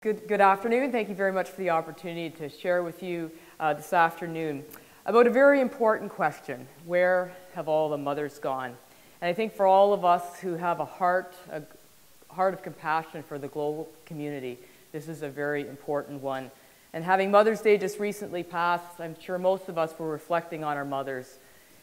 Good afternoon. Thank you very much for the opportunity to share with you this afternoon about a very important question. Where have all the mothers gone? And I think for all of us who have a heart of compassion for the global community, this is a very important one. And having Mother's Day just recently passed, I'm sure most of us were reflecting on our mothers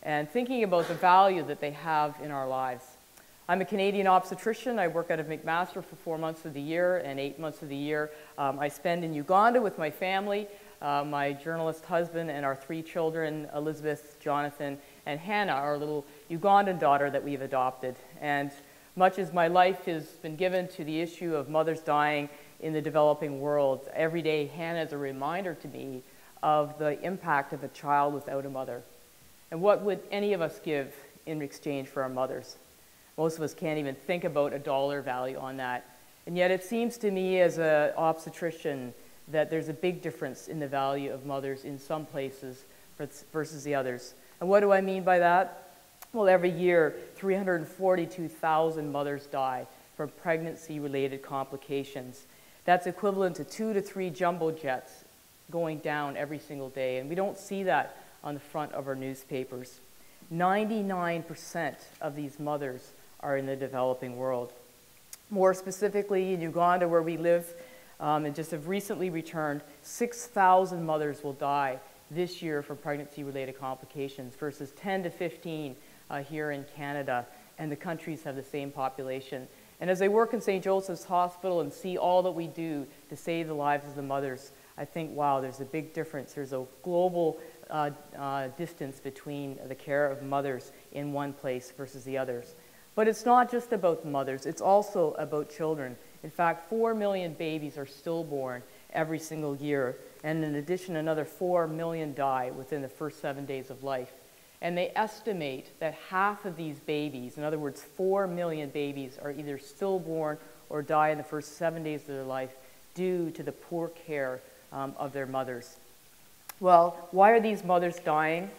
and thinking about the value that they have in our lives. I'm a Canadian obstetrician. I work out of McMaster for 4 months of the year, and 8 months of the year I spend in Uganda with my family, my journalist husband, and our 3 children, Elizabeth, Jonathan, and Hannah, our little Ugandan daughter that we've adopted. And much as my life has been given to the issue of mothers dying in the developing world, every day Hannah is a reminder to me of the impact of a child without a mother. And what would any of us give in exchange for our mothers? Most of us can't even think about a dollar value on that. And yet it seems to me as an obstetrician that there's a big difference in the value of mothers in some places versus the others. And what do I mean by that? Well, every year, 342,000 mothers die from pregnancy-related complications. That's equivalent to 2 to 3 jumbo jets going down every single day. And we don't see that on the front of our newspapers. 99% of these mothers are in the developing world. More specifically, in Uganda, where we live, and just have recently returned, 6,000 mothers will die this year from pregnancy-related complications versus 10 to 15 here in Canada, and the countries have the same population. And as I work in St. Joseph's Hospital and see all that we do to save the lives of the mothers, I think, wow, there's a big difference. There's a global distance between the care of mothers in one place versus the others. But it's not just about mothers, it's also about children. In fact, 4 million babies are stillborn every single year, and in addition, another 4 million die within the first 7 days of life. And they estimate that half of these babies, in other words, 4 million babies, are either stillborn or die in the first 7 days of their life due to the poor care of their mothers. Well, why are these mothers dying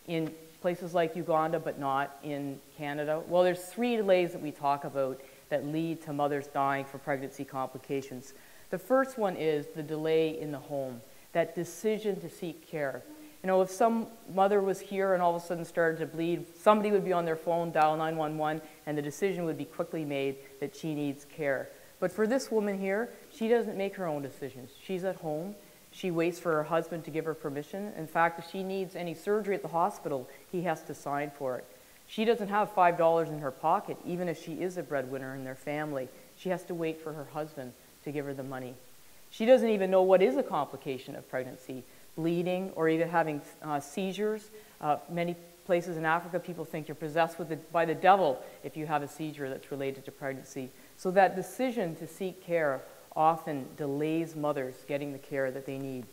in places like Uganda but not in Canada? Well, there's 3 delays that we talk about that lead to mothers dying from pregnancy complications. The first one is the delay in the home, that decision to seek care. You know, if some mother was here and all of a sudden started to bleed, somebody would be on their phone, dial 911, and the decision would be quickly made that she needs care. But for this woman here, she doesn't make her own decisions. She's at home. She waits for her husband to give her permission. In fact, if she needs any surgery at the hospital, he has to sign for it. She doesn't have $5 in her pocket, even if she is a breadwinner in their family. She has to wait for her husband to give her the money. She doesn't even know what is a complication of pregnancy, bleeding, or even having seizures. Many places in Africa, people think you're possessed by the devil if you have a seizure that's related to pregnancy. So that decision to seek care often delays mothers getting the care that they need.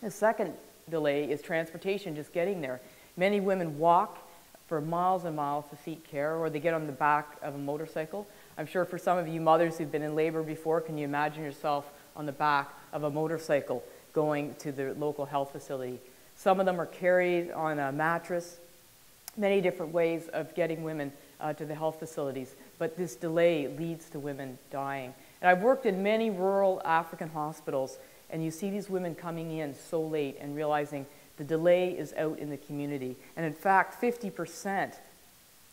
The second delay is transportation, just getting there. Many women walk for miles and miles to seek care, or they get on the back of a motorcycle. I'm sure for some of you mothers who've been in labor before, can you imagine yourself on the back of a motorcycle going to the local health facility? Some of them are carried on a mattress, many different ways of getting women to the health facilities, but this delay leads to women dying. And I've worked in many rural African hospitals, and you see these women coming in so late and realizing the delay is out in the community. And in fact, 50%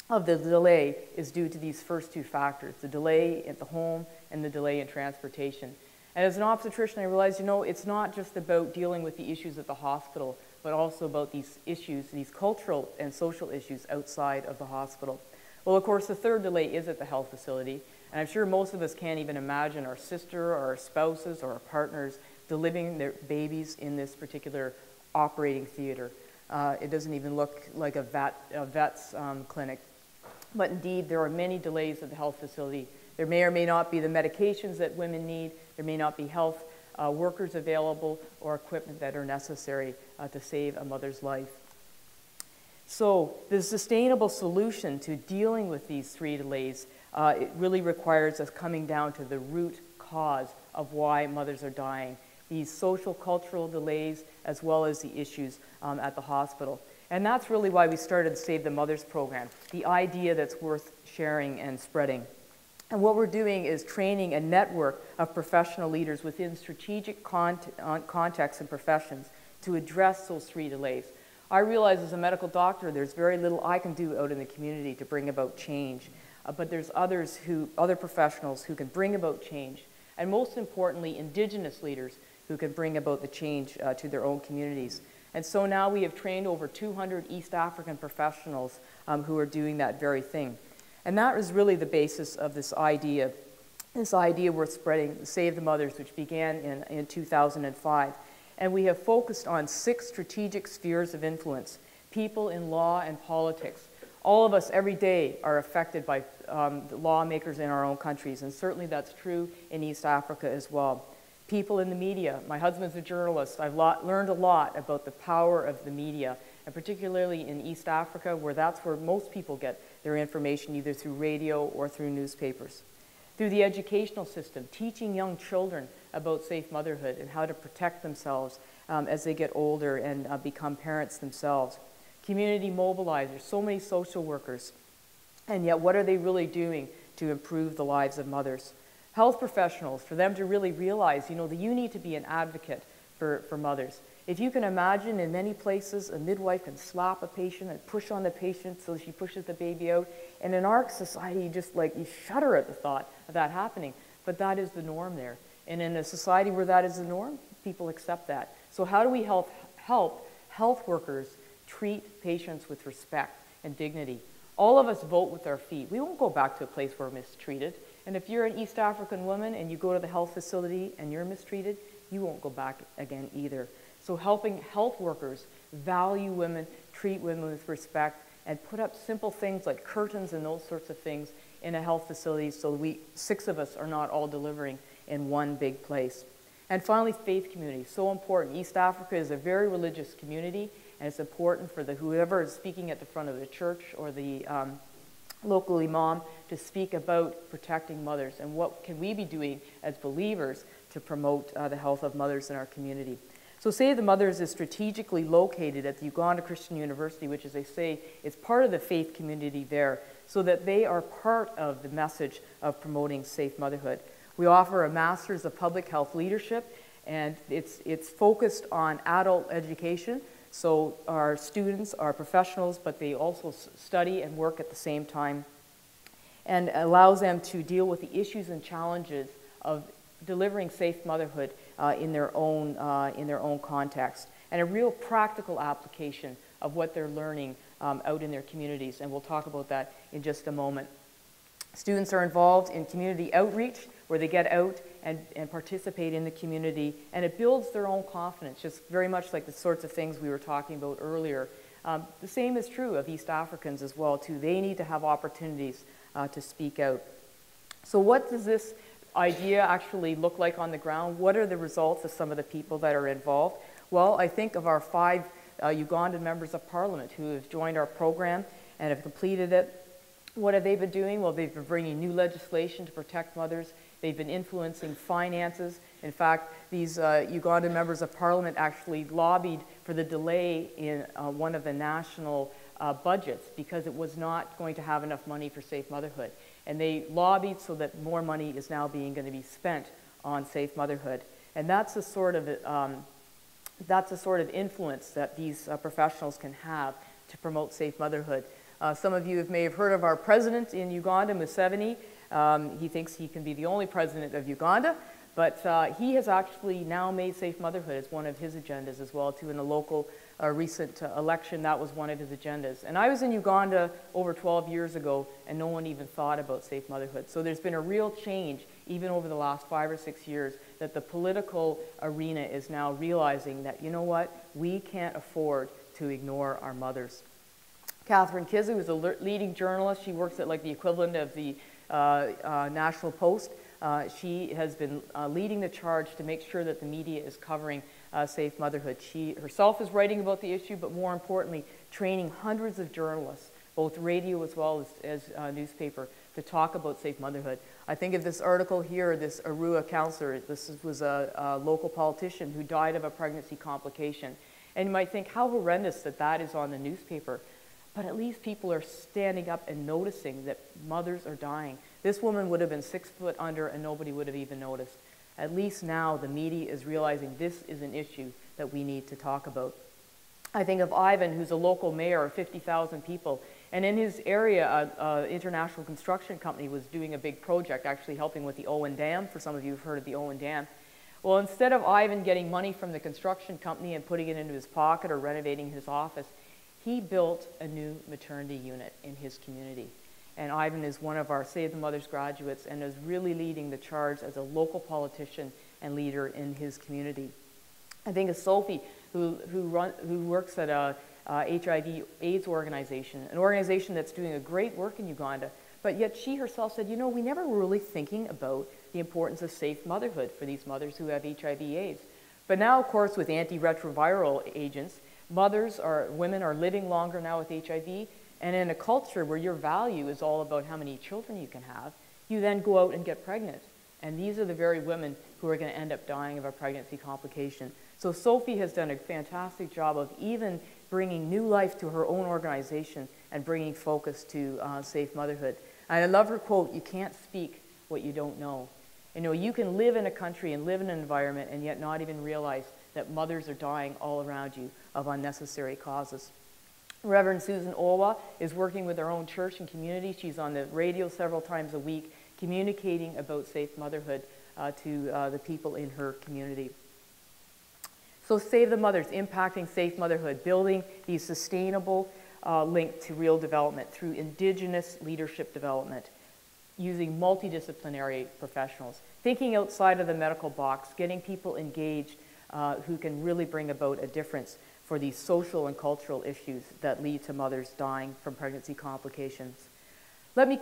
of the delay is due to these first 2 factors, the delay at the home and the delay in transportation. And as an obstetrician, I realized, you know, it's not just about dealing with the issues at the hospital, but also about these issues, these cultural and social issues outside of the hospital. Well, of course, the third delay is at the health facility. And I'm sure most of us can't even imagine our sister or our spouses or our partners delivering their babies in this particular operating theater. It doesn't even look like a vet's clinic. But indeed, there are many delays at the health facility. There may or may not be the medications that women need. There may not be health workers available or equipment that are necessary to save a mother's life. So the sustainable solution to dealing with these 3 delays, it really requires us coming down to the root cause of why mothers are dying. These social, cultural delays, as well as the issues at the hospital. And that's really why we started the Save the Mothers program, the idea that's worth sharing and spreading. And what we're doing is training a network of professional leaders within strategic contexts and professions to address those 3 delays. I realize as a medical doctor, there's very little I can do out in the community to bring about change, but there's other professionals who can bring about change, and most importantly, Indigenous leaders who can bring about the change to their own communities. And so now we have trained over 200 East African professionals who are doing that very thing. And that is really the basis of this idea worth spreading, Save the Mothers, which began in 2005. And we have focused on 6 strategic spheres of influence: people in law and politics. All of us every day are affected by the lawmakers in our own countries, and certainly that's true in East Africa as well. People in the media. My husband's a journalist. I've learned a lot about the power of the media, and particularly in East Africa, where that's where most people get their information, either through radio or through newspapers. Through the educational system, teaching young children about safe motherhood and how to protect themselves as they get older and become parents themselves. Community mobilizers, so many social workers, and yet what are they really doing to improve the lives of mothers? Health professionals, for them to really realize, that you need to be an advocate for mothers. If you can imagine, in many places, a midwife can slap a patient and push on the patient so she pushes the baby out. And in our society, you shudder at the thought of that happening. But that is the norm there. And in a society where that is the norm, people accept that. So how do we help health workers treat patients with respect and dignity? All of us vote with our feet. We won't go back to a place where we're mistreated. And if you're an East African woman and you go to the health facility and you're mistreated, you won't go back again either. So helping health workers value women, treat women with respect, and put up simple things like curtains and those sorts of things in a health facility so 6 of us are not all delivering in one big place. And finally, faith community, so important. East Africa is a very religious community, and it's important for whoever is speaking at the front of the church or the local imam to speak about protecting mothers and what can we be doing as believers to promote the health of mothers in our community. So Save the Mothers is strategically located at the Uganda Christian University, which, as I say, is part of the faith community there, so that they are part of the message of promoting safe motherhood. We offer a Master's of Public Health Leadership, and it's focused on adult education. So our students are professionals, but they also study and work at the same time, and allows them to deal with the issues and challenges of delivering safe motherhood in their own context, and a real practical application of what they're learning out in their communities, and we'll talk about that in just a moment. Students are involved in community outreach, where they get out and participate in the community, and it builds their own confidence, just very much like the sorts of things we were talking about earlier. The same is true of East Africans as well, too. They need to have opportunities to speak out. So what does this idea actually look like on the ground? What are the results of some of the people that are involved? Well, I think of our 5 Ugandan members of parliament who have joined our program and have completed it. What have they been doing? Well, they've been bringing new legislation to protect mothers. They've been influencing finances. In fact, these Ugandan members of parliament actually lobbied for the delay in one of the national budgets because it was not going to have enough money for safe motherhood. And they lobbied so that more money is now going to be spent on safe motherhood. And that's the sort of influence that these professionals can have to promote safe motherhood. Some of you may have heard of our president in Uganda, Museveni. He thinks he can be the only president of Uganda, but he has actually now made safe motherhood as one of his agendas as well, too. In a local recent election, that was one of his agendas. And I was in Uganda over 12 years ago, and no one even thought about safe motherhood. So there's been a real change, even over the last 5 or 6 years, that the political arena is now realizing that, you know what, we can't afford to ignore our mothers. Catherine Kizu is a leading journalist. She works at the equivalent of the National Post. She has been leading the charge to make sure that the media is covering safe motherhood. She herself is writing about the issue, but more importantly, training hundreds of journalists, both radio as well as newspaper, to talk about safe motherhood. I think of this article here, this Arua counselor. This was a local politician who died of a pregnancy complication. And you might think how horrendous that is on the newspaper. but at least people are standing up and noticing that mothers are dying. This woman would have been 6 foot under and nobody would have even noticed. At least now the media is realizing this is an issue that we need to talk about. I think of Ivan, who's a local mayor of 50,000 people, and in his area, an international construction company was doing a big project, actually helping with the Owen Dam. For some of you who've heard of the Owen Dam. Well, instead of Ivan getting money from the construction company and putting it into his pocket or renovating his office, he built a new maternity unit in his community. And Ivan is one of our Save the Mothers graduates and is really leading the charge as a local politician and leader in his community. I think of Sophie, who works at a HIV/AIDS organization, an organization that's doing a great work in Uganda, but yet she herself said, you know, we never were really thinking about the importance of safe motherhood for these mothers who have HIV/AIDS. But now, of course, with antiretroviral agents, women are living longer now with HIV, and in a culture where your value is all about how many children you can have, you then go out and get pregnant. And these are the very women who are going to end up dying of a pregnancy complication. So Sophie has done a fantastic job of even bringing new life to her own organization and bringing focus to safe motherhood. And I love her quote, "You can't speak what you don't know." You know, you can live in a country and live in an environment and yet not even realize that mothers are dying all around you of unnecessary causes. Reverend Susan Olwa is working with her own church and community. She's on the radio several times a week communicating about safe motherhood to the people in her community. So Save the Mothers, impacting safe motherhood, building the sustainable link to real development through Indigenous leadership development, using multidisciplinary professionals, thinking outside of the medical box, getting people engaged who can really bring about a difference for these social and cultural issues that lead to mothers dying from pregnancy complications. Let me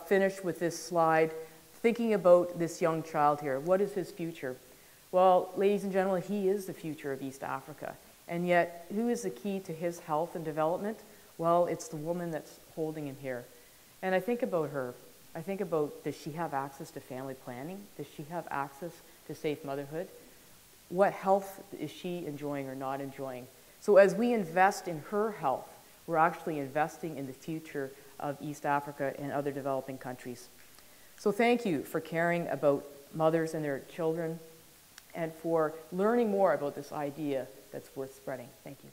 finish with this slide, thinking about this young child here. What is his future? Well, ladies and gentlemen, he is the future of East Africa. And yet, who is the key to his health and development? Well, it's the woman that's holding him here. And I think about her. I think about, does she have access to family planning? Does she have access to safe motherhood? What health is she enjoying or not enjoying? So as we invest in her health, we're actually investing in the future of East Africa and other developing countries. So thank you for caring about mothers and their children and for learning more about this idea that's worth spreading. Thank you.